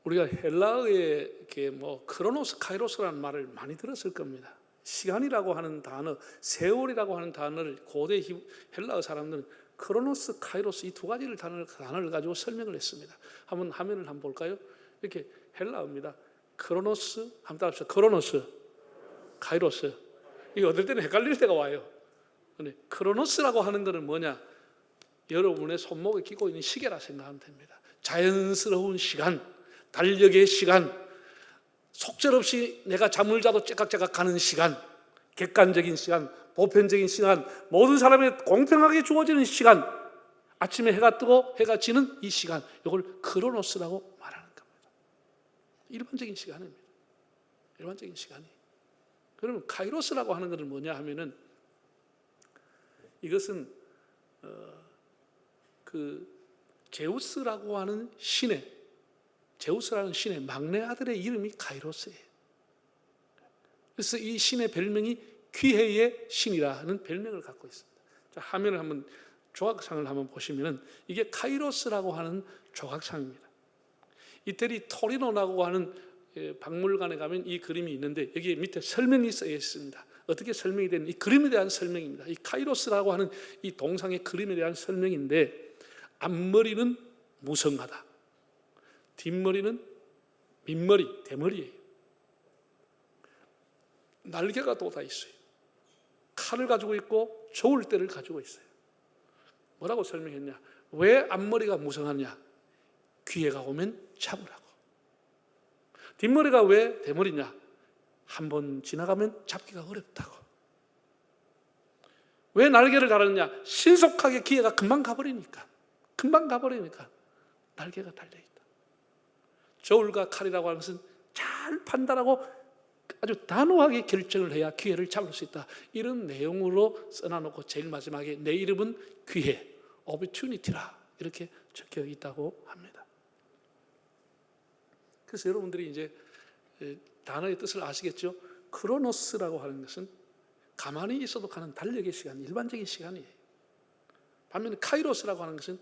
우리가 헬라어에 이렇게 크로노스, 카이로스라는 말을 많이 들었을 겁니다. 시간이라고 하는 단어, 세월이라고 하는 단어를 고대 헬라어 사람들은 크로노스, 카이로스 이 두 가지를 단어를 가지고 설명을 했습니다. 한번 화면을 한번 볼까요? 이렇게 헬라어입니다. 크로노스, 한번 따라합시다. 크로노스, 카이로스. 이게 어떨 때는 헷갈릴 때가 와요. 근데 크로노스라고 하는 것은 뭐냐? 여러분의 손목에 끼고 있는 시계라 생각하면 됩니다. 자연스러운 시간, 달력의 시간, 속절없이 내가 잠을 자도 째깍째깍 가는 시간, 객관적인 시간, 보편적인 시간, 모든 사람에게 공평하게 주어지는 시간, 아침에 해가 뜨고 해가 지는 이 시간, 이걸 크로노스라고 말하는 겁니다. 일반적인 시간입니다. 일반적인 시간이. 그러면 카이로스라고 하는 것은 뭐냐 하면은 이것은 제우스라고 하는 제우스라는 신의 막내 아들의 이름이 카이로스예요. 그래서 이 신의 별명이 귀해의 신이라는 별명을 갖고 있습니다. 자, 화면을 한번 조각상을 한번 보시면은 이게 카이로스라고 하는 조각상입니다. 이태리 토리노라고 하는 박물관에 가면 이 그림이 있는데 여기 밑에 설명이 쓰여 있습니다. 어떻게 설명이 되는 이 그림에 대한 설명입니다. 이 카이로스라고 하는 이 동상의 그림에 대한 설명인데 앞머리는 무성하다. 뒷머리는 민머리, 대머리예요. 날개가 돋아 있어요. 칼을 가지고 있고 저울대를 가지고 있어요. 뭐라고 설명했냐? 왜 앞머리가 무성하냐? 기회가 오면 잡으라고. 뒷머리가 왜 대머리냐? 한번 지나가면 잡기가 어렵다고. 왜 날개를 달았느냐? 신속하게 기회가 금방 가버리니까 날개가 달려있다. 저울과 칼이라고 하는 것은 잘 판단하고 아주 단호하게 결정을 해야 기회를 잡을 수 있다. 이런 내용으로 써놔놓고 제일 마지막에 내 이름은 기회, opportunity라 이렇게 적혀 있다고 합니다. 그래서 여러분들이 이제 단어의 뜻을 아시겠죠? 크로노스라고 하는 것은 가만히 있어도 가는 달력의 시간, 일반적인 시간이에요. 반면에 카이로스라고 하는 것은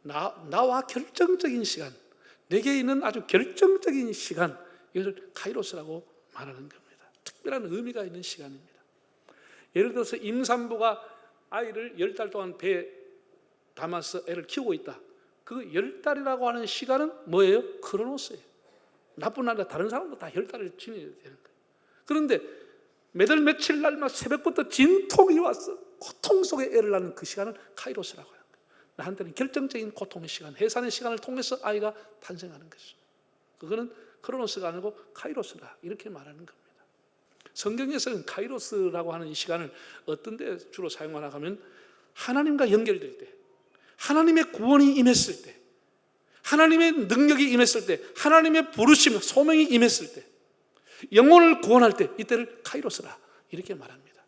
나와 결정적인 시간, 내게 있는 아주 결정적인 시간, 이것을 카이로스라고 말하는 겁니다. 특별한 의미가 있는 시간입니다. 예를 들어서 임산부가 아이를 10달 동안 배에 담아서 애를 키우고 있다. 그 10달이라고 하는 시간은 뭐예요? 크로노스예요. 나뿐 아니라 다른 사람도 다 10달을 지내야 되는 거예요. 그런데 매달 며칠 날마다 새벽부터 진통이 와서 고통 속에 애를 낳는 그 시간을 카이로스라고 해요. 나한테는 결정적인 고통의 시간, 해산의 시간을 통해서 아이가 탄생하는 것이죠. 그거는 크로노스가 아니고 카이로스다 이렇게 말하는 겁니다. 성경에서는 카이로스라고 하는 이 시간을 어떤 데 주로 사용하나 하면 하나님과 연결될 때, 하나님의 구원이 임했을 때, 하나님의 능력이 임했을 때, 하나님의 부르심, 소명이 임했을 때, 영혼을 구원할 때 이때를 카이로스라 이렇게 말합니다.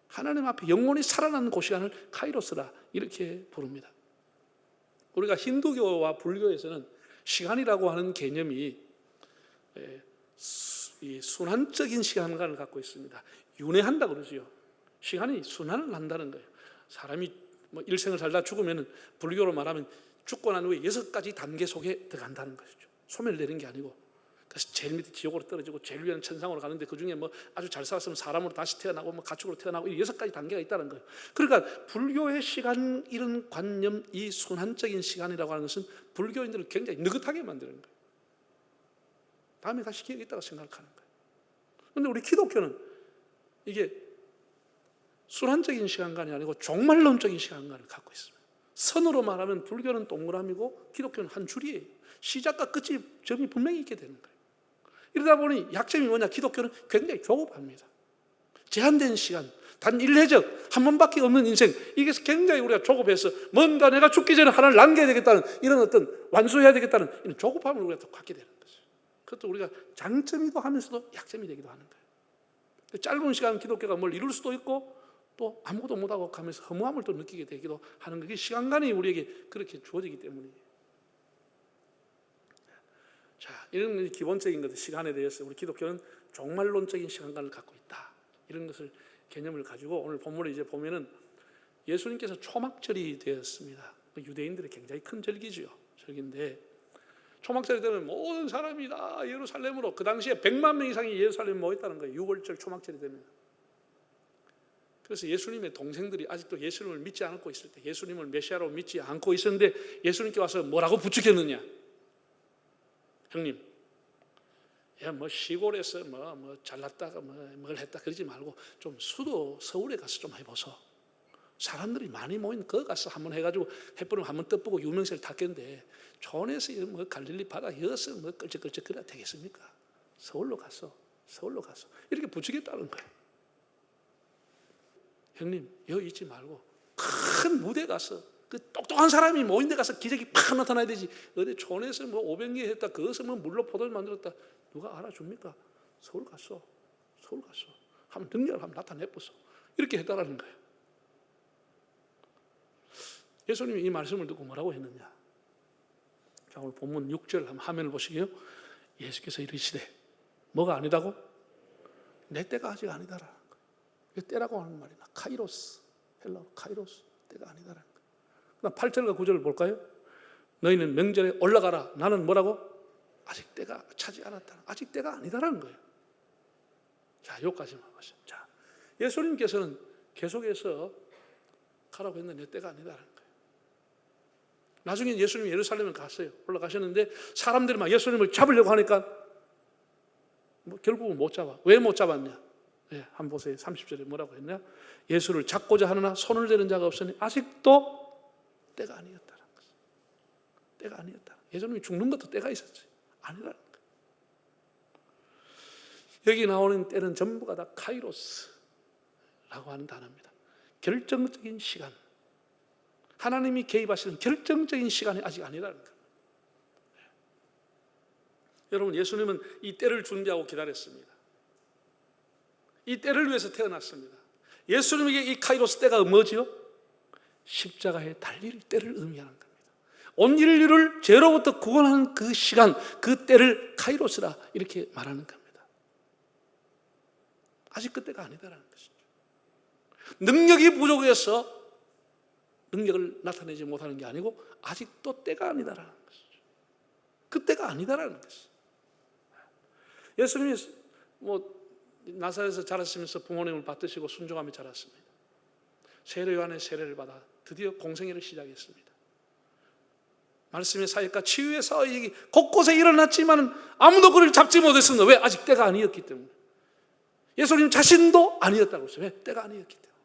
하나님 앞에 영혼이 살아나는 그 시간을 카이로스라 이렇게 부릅니다. 우리가 힌두교와 불교에서는 시간이라고 하는 개념이 이 순환적인 시간관을 갖고 있습니다. 윤회한다고 그러죠. 시간이 순환을 한다는 거예요. 사람이 일생을 살다 죽으면 불교로 말하면 죽고 난 후에 6가지 단계 속에 들어간다는 것이죠. 소멸되는 게 아니고. 그래서 제일 밑에 지옥으로 떨어지고 제일 위에는 천상으로 가는데 그중에 아주 잘 살았으면 사람으로 다시 태어나고 가축으로 태어나고 6가지 단계가 있다는 거예요. 그러니까 불교의 시간 이런 관념, 이 순환적인 시간이라고 하는 것은 불교인들을 굉장히 느긋하게 만드는 거예요. 다음에 다시 기회가 있다고 생각하는 거예요. 그런데 우리 기독교는 이게 순환적인 시간관이 아니고 종말론적인 시간관을 갖고 있습니다. 선으로 말하면 불교는 동그라미고 기독교는 한 줄이에요. 시작과 끝이 점이 분명히 있게 되는 거예요. 이러다 보니 약점이 뭐냐? 기독교는 굉장히 조급합니다. 제한된 시간, 단 일회적, 한 번밖에 없는 인생, 이게 굉장히 우리가 조급해서 뭔가 내가 죽기 전에 하나를 남겨야 되겠다는 이런 어떤 완수해야 되겠다는 이런 조급함을 우리가 또 갖게 되는 거죠. 그것도 우리가 장점이기도 하면서도 약점이 되기도 하는 거예요. 짧은 시간 기독교가 뭘 이룰 수도 있고 또 아무것도 못하고 가면서 허무함을 또 느끼게 되기도 하는 게 시간관이 우리에게 그렇게 주어지기 때문이에요. 자, 이런 기본적인 것들, 시간에 대해서 우리 기독교는 종말론적인 시간관을 갖고 있다. 이런 것을 개념을 가지고 오늘 본문에 이제 보면은 예수님께서 초막절이 되었습니다. 유대인들의 굉장히 큰 절기죠. 절기인데 초막절이 되면 모든 사람이 다 예루살렘으로, 그 당시에 100만 명 이상이 예루살렘에 모였다는 거예요. 6월절 초막절이 되면. 그래서 예수님의 동생들이 아직도 예수님을 믿지 않고 있을 때, 예수님을 메시아로 믿지 않고 있었는데 예수님께 와서 뭐라고 부추겼느냐? 형님, 야, 뭐 시골에서 뭐 잘났다가 뭘 했다 그러지 말고 좀 수도 서울에 가서 좀 해보소. 사람들이 많이 모인 거 가서 한번 해가지고 햇불을 한번 떠보고 유명세를 탔겠는데 촌에서 뭐 갈릴리 바다 여서 뭐 끌적끌적 그래야 되겠습니까? 서울로 가서 이렇게 부추겼다는 거예요. 형님, 여기 있지 말고 큰 무대 가서 그 똑똑한 사람이 모인 데 가서 기적이 팍 나타나야 되지. 어디 촌에서 뭐 500개 했다, 그것을 뭐 물로 포도를 만들었다, 누가 알아줍니까? 서울 가서 한번 능력을 한번 나타내보소. 이렇게 했다라는 거예요. 예수님이 이 말씀을 듣고 뭐라고 했느냐? 자, 오늘 본문 6절 한번 화면을 보시게요. 예수께서 이르시되, 뭐가 아니다고? 내 때가 아직 아니다라. 때라고 하는 말이나 카이로스, 헬라어 카이로스, 때가 아니다라는 거예요. 그다음 8절과 9절을 볼까요? 너희는 명절에 올라가라. 나는 뭐라고? 아직 때가 차지 않았다. 아직 때가 아니다라는 거예요. 자, 여기까지만 보시죠. 자, 예수님께서는 계속해서 가라고 했는데 내 때가 아니다라는 거예요. 나중에 예수님이 예루살렘을 갔어요. 올라가셨는데 사람들이 막 예수님을 잡으려고 하니까 뭐 결국은 못 잡아. 왜 못 잡았냐? 네, 한번 보세요. 30절에 뭐라고 했냐? 예수를 잡고자 하느나 손을 대는 자가 없으니 아직도 때가 아니었다는 것이죠. 때가 아니었다. 예수님이 죽는 것도 때가 있었지. 아니라는 거예요. 여기 나오는 때는 전부가 다 카이로스라고 하는 단어입니다. 결정적인 시간. 하나님이 개입하시는 결정적인 시간이 아직 아니라는 거예요. 여러분, 예수님은 이 때를 준비하고 기다렸습니다. 이 때를 위해서 태어났습니다. 예수님에게 이 카이로스 때가 뭐지요? 십자가의 달릴 때를 의미하는 겁니다. 온 인류를 죄로부터 구원하는 그 시간, 그 때를 카이로스라 이렇게 말하는 겁니다. 아직 그때가 아니다라는 것이죠. 능력이 부족해서 능력을 나타내지 못하는 게 아니고 아직도 때가 아니다라는 것이죠. 그때가 아니다라는 것이죠. 예수님이 나사렛에서 자라시면서 부모님을 받드시고 순종하며 자랐습니다. 세례 요한의 세례를 받아 드디어 공생애를 시작했습니다. 말씀의 사역과 치유의 사역이 곳곳에 일어났지만 아무도 그를 잡지 못했습니다. 왜? 아직 때가 아니었기 때문에. 예수님 자신도 아니었다고 했어요. 왜? 때가 아니었기 때문에.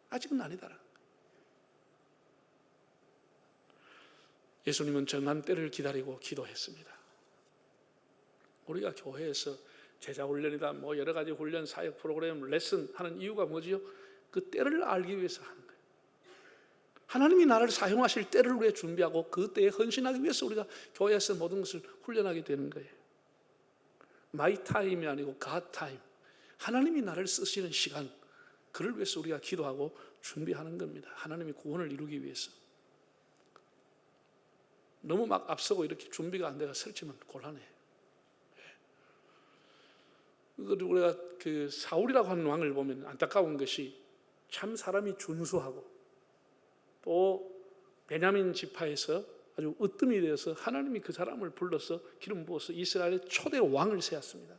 아직은 아니다라. 예수님은 정한 때를 기다리고 기도했습니다. 우리가 교회에서 제자훈련이다, 여러 가지 훈련, 사역 프로그램, 레슨 하는 이유가 뭐지요? 그 때를 알기 위해서 하는 거예요. 하나님이 나를 사용하실 때를 위해 준비하고 그 때에 헌신하기 위해서 우리가 교회에서 모든 것을 훈련하게 되는 거예요. 마이 타임이 아니고 갓 타임. 하나님이 나를 쓰시는 시간, 그를 위해서 우리가 기도하고 준비하는 겁니다. 하나님이 구원을 이루기 위해서. 너무 막 앞서고 이렇게 준비가 안 돼가 설치면 곤란해요. 우리가 그 사울이라고 하는 왕을 보면 안타까운 것이 참 사람이 준수하고 또 베냐민 지파에서 아주 으뜸이 되어서 하나님이 그 사람을 불러서 기름 부어서 이스라엘의 초대 왕을 세웠습니다.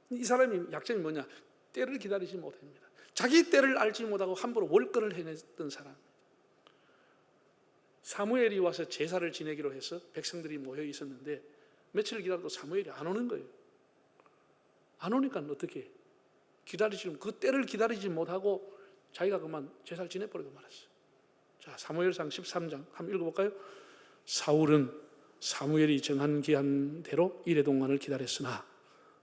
이 사람이 약점이 뭐냐? 때를 기다리지 못합니다. 자기 때를 알지 못하고 함부로 월권을 해냈던 사람. 사무엘이 와서 제사를 지내기로 해서 백성들이 모여 있었는데 며칠 기다려도 사무엘이 안 오는 거예요. 안 오니까 어떻게 그 때를 기다리지 못하고 자기가 그만 제사를 지내버리고 말았어요. 자, 사무엘상 13장 한번 읽어볼까요? 사울은 사무엘이 정한 기한대로 이레 동안을 기다렸으나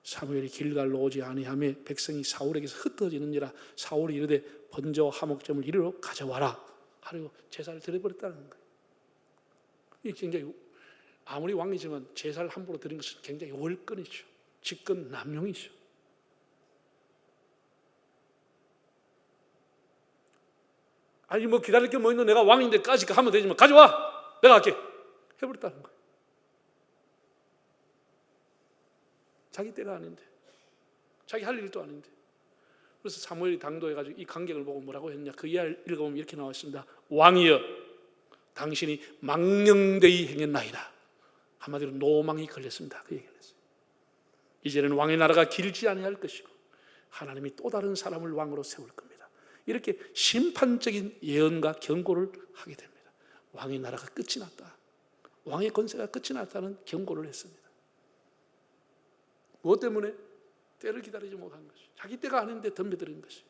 사무엘이 길갈로 오지 아니하며 백성이 사울에게서 흩어지는지라 사울이 이르되 번제와 화목제물 이리로 가져와라 하고 제사를 드려버렸다는 거예요. 이 굉장히 아무리 왕이지만 제사를 함부로 드린 것은 굉장히 월권이죠. 직권 남용이죠. 아니 기다릴 게 뭐 있노? 내가 왕인데까지 하면 되지만 가져와! 내가 할게! 해버렸다는 거예요. 자기 때가 아닌데, 자기 할 일도 아닌데. 그래서 사무엘이 당도해가지고 이 간격을 보고 뭐라고 했냐? 그 이하를 읽어보면 이렇게 나와 있습니다. 왕이여, 당신이 망령되이 행했나이다. 한마디로 노망이 걸렸습니다. 그 얘기를 했어요. 이제는 왕의 나라가 길지 아니할 것이고 하나님이 또 다른 사람을 왕으로 세울 겁니다. 이렇게 심판적인 예언과 경고를 하게 됩니다. 왕의 나라가 끝이 났다. 왕의 권세가 끝이 났다는 경고를 했습니다. 무엇 때문에? 때를 기다리지 못한 것이. 자기 때가 아닌데 덤벼드린 것이.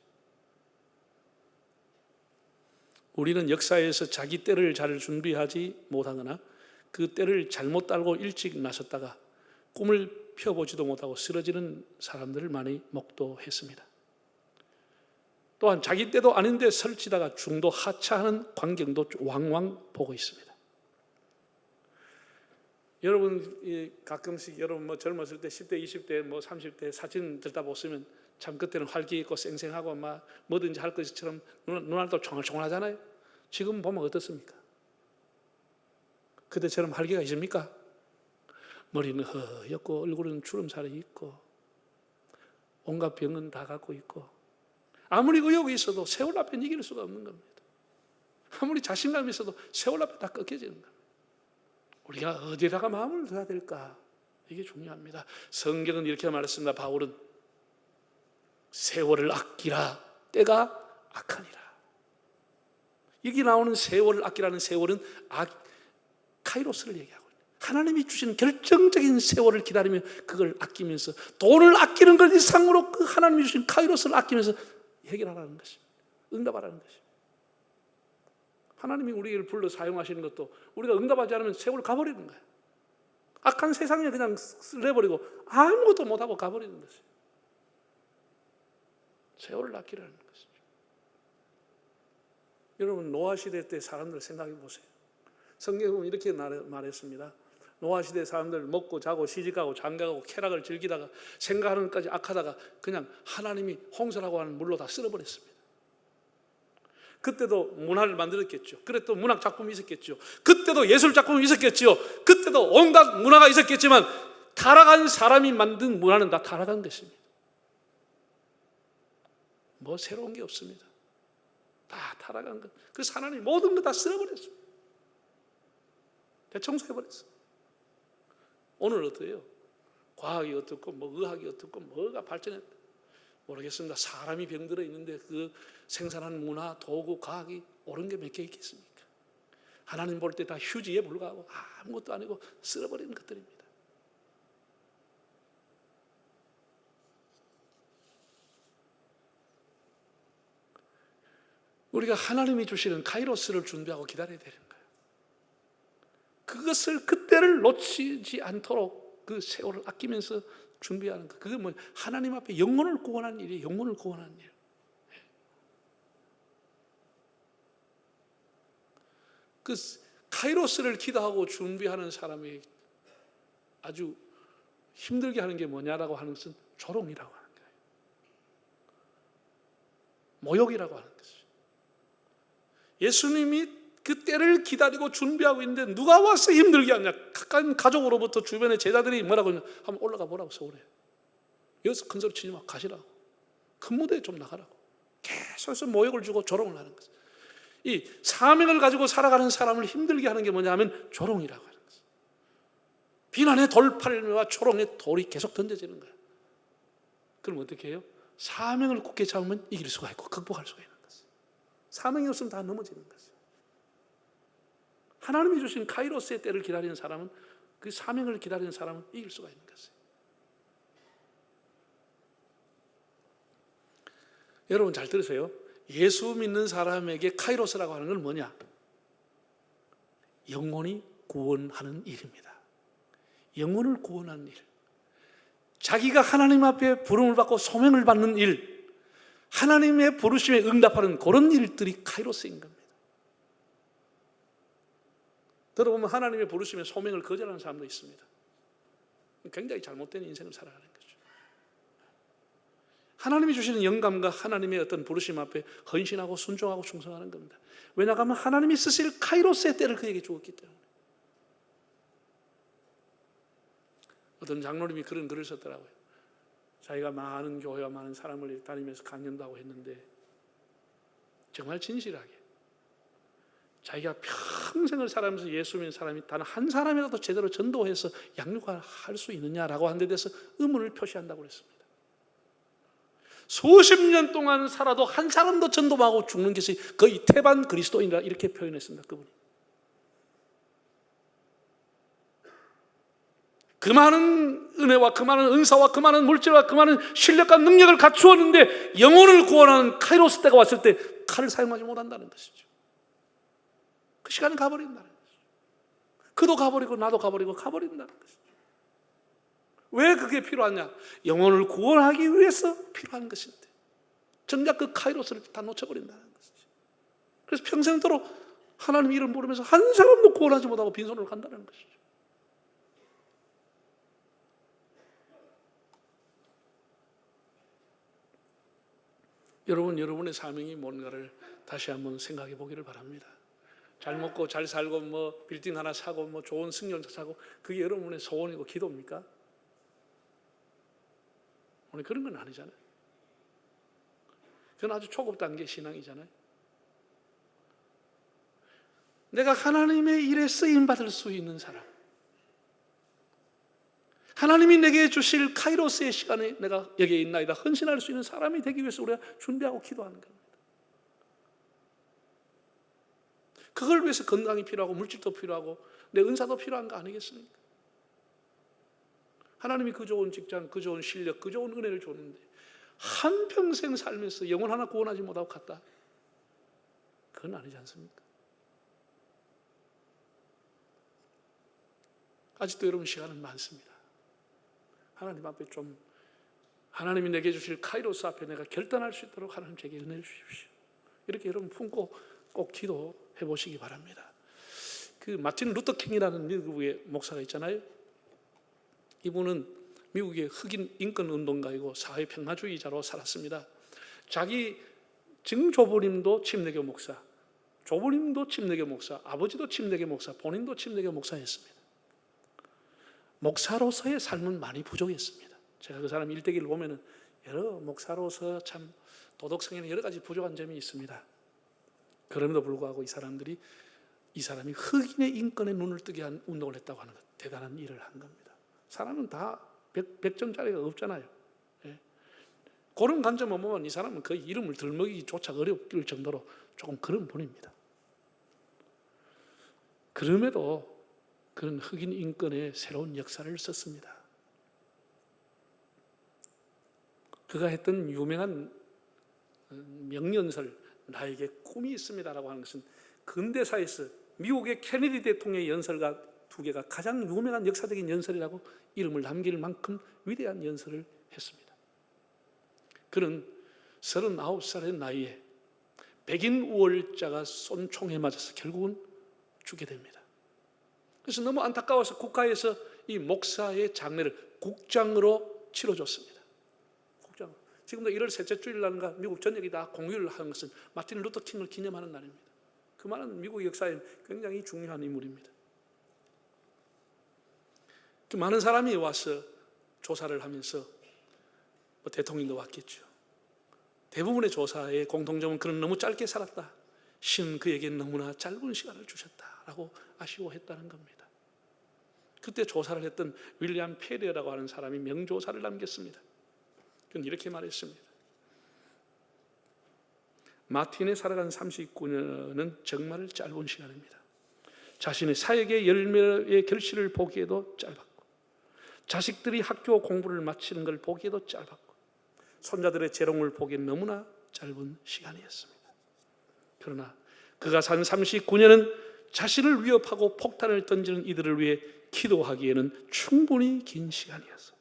우리는 역사에서 자기 때를 잘 준비하지 못하거나 그 때를 잘못 알고 일찍 나섰다가 꿈을 펴보지도 못하고 쓰러지는 사람들을 많이 목도했습니다. 또한 자기 때도 아닌데 설치다가 중도 하차하는 광경도 왕왕 보고 있습니다. 여러분 가끔씩 여러분 젊었을 때 10대, 20대, 30대 사진 들다 보시면 참 그때는 활기 있고 쌩쌩하고 막 뭐든지 할 것처럼 눈알도 총알총알하잖아요. 지금 보면 어떻습니까? 그때처럼 활기가 있습니까? 머리는 허옇고 얼굴은 주름살이 있고 온갖 병은 다 갖고 있고 아무리 의욕이 있어도 세월 앞에 이길 수가 없는 겁니다. 아무리 자신감이 있어도 세월 앞에 다 꺾여지는 겁니다. 우리가 어디다가 마음을 둬야 될까? 이게 중요합니다. 성경은 이렇게 말했습니다. 바울은 세월을 아끼라 때가 악하니라. 여기 나오는 세월을 아끼라는 세월은 카이로스를 얘기하고 있어요. 하나님이 주시는 결정적인 세월을 기다리며 그걸 아끼면서 돈을 아끼는 것 이상으로 그 하나님이 주신 카이로스를 아끼면서 해결하라는 것입니다. 응답하라는 것입니다. 하나님이 우리를 불러 사용하시는 것도 우리가 응답하지 않으면 세월 가버리는 거예요. 악한 세상에 그냥 내버리고 아무것도 못하고 가버리는 것이에요. 세월을 아끼라는 것이죠. 여러분 노아 시대 때 사람들 생각해 보세요. 성경에 보면 이렇게 말했습니다. 노아 시대 사람들 먹고 자고 시집가고 장가가고 쾌락을 즐기다가 생각하는 것까지 악하다가 그냥 하나님이 홍수라고 하는 물로 다 쓸어버렸습니다. 그때도 문화를 만들었겠죠. 그때도 문학 작품이 있었겠죠. 그때도 예술 작품이 있었겠죠. 그때도 온갖 문화가 있었겠지만 타락한 사람이 만든 문화는 다 타락한 것입니다. 뭐 새로운 게 없습니다. 다 타락한 것. 그래서 하나님이 모든 거 다 쓸어버렸어요. 대청소해버렸어요. 오늘 어때요? 과학이 어떻고 의학이 어떻고 뭐가 발전했다 모르겠습니다. 사람이 병들어 있는데 그 생산한 문화, 도구, 과학이 옳은 게 몇 개 있겠습니까? 하나님 볼 때 다 휴지에 불과하고 아무것도 아니고 쓸어버리는 것들입니다. 우리가 하나님이 주시는 카이로스를 준비하고 기다려야 되는 거예요. 그것을 그때를 놓치지 않도록 그 세월을 아끼면서 준비하는 것. 그게 뭐 하나님 앞에 영혼을 구원하는 일이에요. 영혼을 구원하는 일. 그 카이로스를 기도하고 준비하는 사람이 아주 힘들게 하는 게 뭐냐라고 하는 것은 조롱이라고 하는 거예요. 모욕이라고 하는 것이죠. 예수님이 그 때를 기다리고 준비하고 있는데 누가 와서 힘들게 하냐? 가까운 가족으로부터 주변의 제자들이 뭐라고 하냐? 한번 올라가 보라고 서울에. 여기서 큰 소리 치지 마. 가시라고. 큰 무대에 좀 나가라고. 계속해서 모욕을 주고 조롱을 하는 거죠. 이 사명을 가지고 살아가는 사람을 힘들게 하는 게 뭐냐면 조롱이라고 하는 거죠. 비난의 돌팔매와 조롱의 돌이 계속 던져지는 거예요. 그럼 어떻게 해요? 사명을 굳게 잡으면 이길 수가 있고 극복할 수가 있는 거죠. 사명이 없으면 다 넘어지는 거죠. 하나님이 주신 카이로스의 때를 기다리는 사람은 그 사명을 기다리는 사람은 이길 수가 있는 것이에요. 여러분 잘 들으세요. 예수 믿는 사람에게 카이로스라고 하는 건 뭐냐? 영혼이 구원하는 일입니다. 영혼을 구원하는 일. 자기가 하나님 앞에 부름을 받고 소명을 받는 일, 하나님의 부르심에 응답하는 그런 일들이 카이로스인 겁니다. 들어보면 하나님의 부르심에 소명을 거절하는 사람도 있습니다. 굉장히 잘못된 인생을 살아가는 거죠. 하나님이 주시는 영감과 하나님의 어떤 부르심 앞에 헌신하고 순종하고 충성하는 겁니다. 왜냐하면 하나님이 쓰실 카이로스의 때를 그에게 주었기 때문에. 어떤 장로님이 그런 글을 썼더라고요. 자기가 많은 교회와 많은 사람을 다니면서 강연도 하고 했는데 정말 진실하게 자기가 평생을 살아가면서 예수 믿는 사람이 단 한 사람이라도 제대로 전도해서 양육할 수 있느냐라고 하는 데 대해서 의문을 표시한다고 그랬습니다. 수십 년 동안 살아도 한 사람도 전도하고 죽는 것이 거의 태반 그리스도인이라 이렇게 표현했습니다. 그분이. 그 많은 은혜와 그 많은 은사와 그 많은 물질과 그 많은 실력과 능력을 갖추었는데 영혼을 구원하는 카이로스 때가 왔을 때 칼을 사용하지 못한다는 것이죠. 그 시간이 가버린다는 것이죠. 그도 가버리고 나도 가버린다는 것이죠. 왜 그게 필요하냐? 영혼을 구원하기 위해서 필요한 것인데 정작 그 카이로스를 다 놓쳐버린다는 것이죠. 그래서 평생도록 하나님 이름 부르면서 한 사람도 구원하지 못하고 빈손으로 간다는 것이죠. 여러분의 사명이 뭔가를 다시 한번 생각해 보기를 바랍니다. 잘 먹고 잘 살고 뭐 빌딩 하나 사고 뭐 좋은 승용차 사고 그게 여러분의 소원이고 기도입니까? 오늘 그런 건 아니잖아요. 그건 아주 초급 단계 신앙이잖아요. 내가 하나님의 일에 쓰임 받을 수 있는 사람, 하나님이 내게 주실 카이로스의 시간에 내가 여기에 있나이다 헌신할 수 있는 사람이 되기 위해서 우리가 준비하고 기도하는 겁니다. 그걸 위해서 건강이 필요하고 물질도 필요하고 내 은사도 필요한 거 아니겠습니까? 하나님이 그 좋은 직장, 그 좋은 실력, 그 좋은 은혜를 줬는데 한평생 살면서 영혼 하나 구원하지 못하고 갔다. 그건 아니지 않습니까? 아직도 여러분 시간은 많습니다. 하나님 앞에 좀 하나님이 내게 주실 카이로스 앞에 내가 결단할 수 있도록 하나님 제게 은혜를 주십시오. 이렇게 여러분 품고 꼭 기도해 보시기 바랍니다. 그 마틴 루터 킹이라는 미국의 목사가 있잖아요. 이분은 미국의 흑인 인권 운동가이고 사회 평화주의자로 살았습니다. 자기 증조부님도 침례교 목사, 조부님도 침례교 목사, 아버지도 침례교 목사, 본인도 침례교 목사였습니다. 목사로서의 삶은 많이 부족했습니다. 제가 그 사람 일대기를 보면은 여러 목사로서 참 도덕성에는 여러 가지 부족한 점이 있습니다. 그럼에도 불구하고 이 사람이 흑인의 인권에 눈을 뜨게 한 운동을 했다고 하는 것, 대단한 일을 한 겁니다. 사람은 다 100점짜리가 없잖아요. 예. 그런 관점을 보면 이 사람은 거의 이름을 들먹이기조차 어려울 정도로 조금 그런 분입니다. 그럼에도 그는 흑인 인권의 새로운 역사를 썼습니다. 그가 했던 유명한 명연설, 나에게 꿈이 있습니다라고 하는 것은 근대사에서 미국의 케네디 대통령의 연설과 두 개가 가장 유명한 역사적인 연설이라고 이름을 남길 만큼 위대한 연설을 했습니다. 그는 39살의 나이에 백인 우월자가 쏜 총에 맞아서 결국은 죽게 됩니다. 그래서 너무 안타까워서 국가에서 이 목사의 장례를 국장으로 치러줬습니다. 국장으로. 지금도 1월 셋째 주일날인가 미국 전역이 다 공휴일을 하는 것은 마틴 루터 킹을 기념하는 날입니다. 그 많은 미국 역사에 굉장히 중요한 인물입니다. 그 많은 사람이 와서 조사를 하면서 대통령도 왔겠죠. 대부분의 조사의 공통점은 그는 너무 짧게 살았다. 신은 그에게 너무나 짧은 시간을 주셨다라고 아쉬워했다는 겁니다. 그때 조사를 했던 윌리엄 페리어라고 하는 사람이 명조사를 남겼습니다. 그는 이렇게 말했습니다. 마틴의 살아간 39년은 정말 짧은 시간입니다. 자신의 사역의 열매의 결실을 보기에도 짧았고, 자식들이 학교 공부를 마치는 걸 보기에도 짧았고, 손자들의 재롱을 보기엔 너무나 짧은 시간이었습니다. 그러나 그가 산 39년은 자신을 위협하고 폭탄을 던지는 이들을 위해 기도하기에는 충분히 긴 시간이었어요.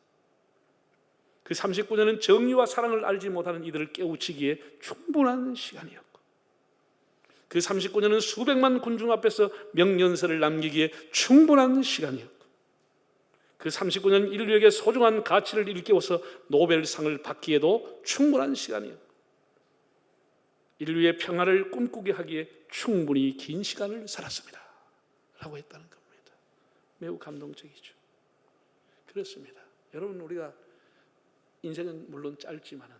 그 39년은 정의와 사랑을 알지 못하는 이들을 깨우치기에 충분한 시간이었고, 그 39년은 수백만 군중 앞에서 명연설을 남기기에 충분한 시간이었고, 그 39년 인류에게 소중한 가치를 일깨워서 노벨상을 받기에도 충분한 시간이었고, 인류의 평화를 꿈꾸게 하기에 충분히 긴 시간을 살았습니다 라고 했다는 겁니다. 매우 감동적이죠. 그렇습니다. 여러분, 우리가 인생은 물론 짧지만은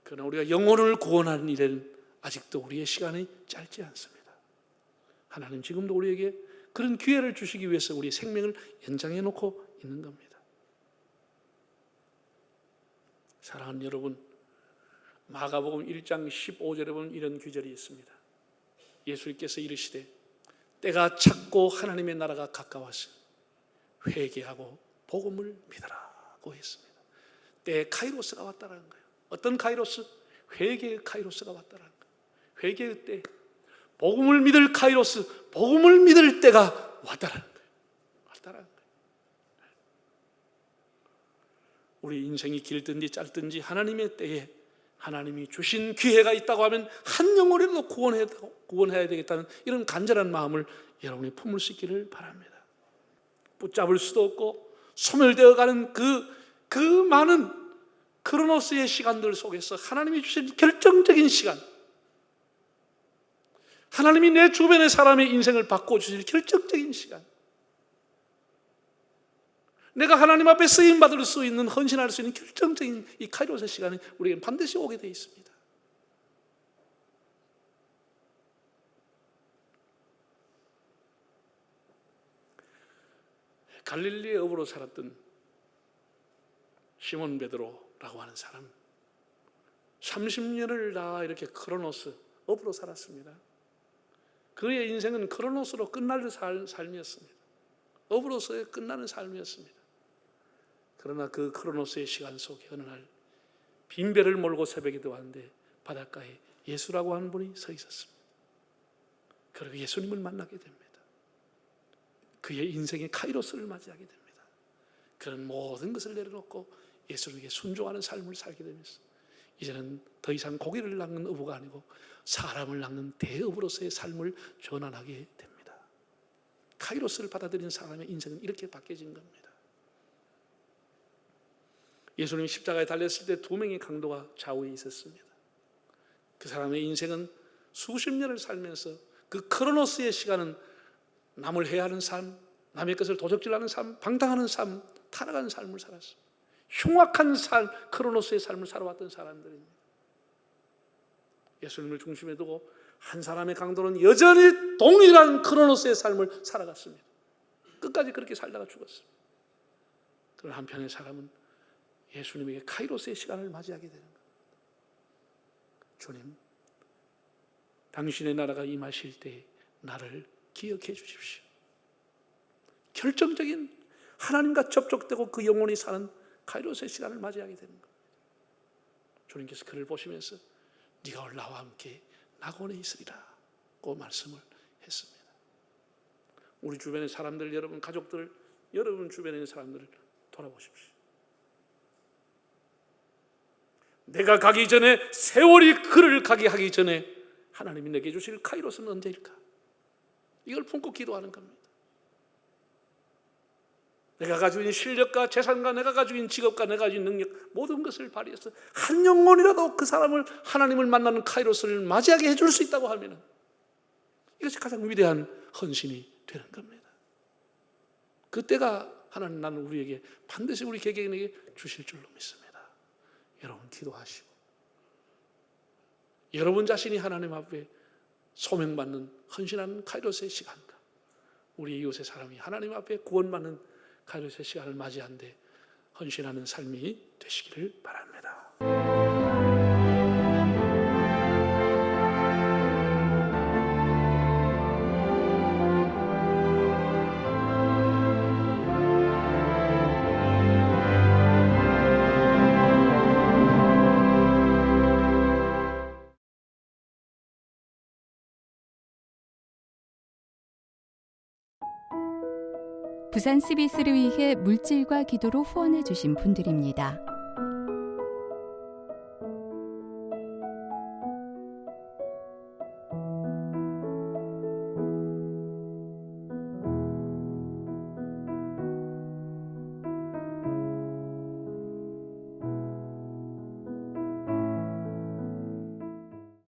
그러나 우리가 영혼을 구원하는 일에는 아직도 우리의 시간이 짧지 않습니다. 하나님 지금도 우리에게 그런 기회를 주시기 위해서 우리의 생명을 연장해 놓고 있는 겁니다. 사랑하는 여러분, 마가복음 1장 15절에 보면 이런 구절이 있습니다. 예수님께서 이르시되 때가 찼고 하나님의 나라가 가까웠으니 회개하고 복음을 믿으라고 했습니다. 때에 카이로스가 왔다라는 거예요. 어떤 카이로스? 회개의 카이로스가 왔다라는 거예요. 회개의 때, 복음을 믿을 카이로스, 복음을 믿을 때가 왔다라는 거예요. 왔다라는 거예요. 우리 인생이 길든지 짧든지 하나님의 때에 하나님이 주신 기회가 있다고 하면 한 영혼이라도 구원해야 되겠다는 이런 간절한 마음을 여러분이 품을 수 있기를 바랍니다. 붙잡을 수도 없고 소멸되어가는 그 많은 크로노스의 시간들 속에서 하나님이 주신 결정적인 시간, 하나님이 내 주변의 사람의 인생을 바꿔주실 결정적인 시간, 내가 하나님 앞에 쓰임받을 수 있는, 헌신할 수 있는 결정적인 이 카이로스의 시간이 우리에게 반드시 오게 되어 있습니다. 갈릴리의 어부로 살았던 시몬 베드로라고 하는 사람, 30년을 다 이렇게 크로노스 어부로 살았습니다. 그의 인생은 크로노스로 끝날 삶이었습니다. 어부로서의 끝나는 삶이었습니다. 그러나 그 크로노스의 시간 속에 어느 날 빈배를 몰고 새벽에 들어왔는데 바닷가에 예수라고 하는 분이 서 있었습니다. 그리고 예수님을 만나게 됩니다. 그의 인생의 카이로스를 맞이하게 됩니다. 그런 모든 것을 내려놓고 예수님께 순종하는 삶을 살게 되면서 이제는 더 이상 고기를 낚는 어부가 아니고 사람을 낚는 대어부로서의 삶을 전환하게 됩니다. 카이로스를 받아들이는 사람의 인생은 이렇게 바뀌어진 겁니다. 예수님이 십자가에 달렸을 때 두 명의 강도가 좌우에 있었습니다. 그 사람의 인생은 수십 년을 살면서 그 크로노스의 시간은 남을 해하는 삶, 남의 것을 도적질하는 삶, 방탕하는 삶, 타락하는 삶을 살았습니다. 흉악한 삶, 크로노스의 삶을 살아왔던 사람들입니다. 예수님을 중심에 두고 한 사람의 강도는 여전히 동일한 크로노스의 삶을 살아갔습니다. 끝까지 그렇게 살다가 죽었습니다. 그런 한편의 사람은 예수님에게 카이로스의 시간을 맞이하게 되는 겁니다. 주님, 당신의 나라가 임하실 때 나를 기억해 주십시오. 결정적인 하나님과 접촉되고 그 영혼이 사는 카이로스의 시간을 맞이하게 되는 겁니다. 주님께서 그를 보시면서 네가 오늘 나와 함께 낙원에 있으리라고 말씀을 했습니다. 우리 주변의 사람들, 여러분 가족들, 여러분 주변에 있는 사람들을 돌아보십시오. 내가 가기 전에, 세월이 그를 가게 하기 전에 하나님이 내게 주실 카이로스는 언제일까? 이걸 품고 기도하는 겁니다. 내가 가지고 있는 실력과 재산과 내가 가지고 있는 직업과 내가 가지고 있는 능력, 모든 것을 발휘해서 한 영혼이라도 그 사람을, 하나님을 만나는 카이로스를 맞이하게 해줄 수 있다고 하면 이것이 가장 위대한 헌신이 되는 겁니다. 그때가 하나님, 나는 우리에게 반드시 우리 개개인에게 주실 줄로 믿습니다. 여러분 기도하시고 여러분 자신이 하나님 앞에 소명받는 헌신하는 카이로스의 시간과 우리 이웃의 사람이 하나님 앞에 구원받는 카이로스의 시간을 맞이한데 헌신하는 삶이 되시기를 바랍니다. 부산 CBS를 위해 물질과 기도로 후원해 주신 분들입니다.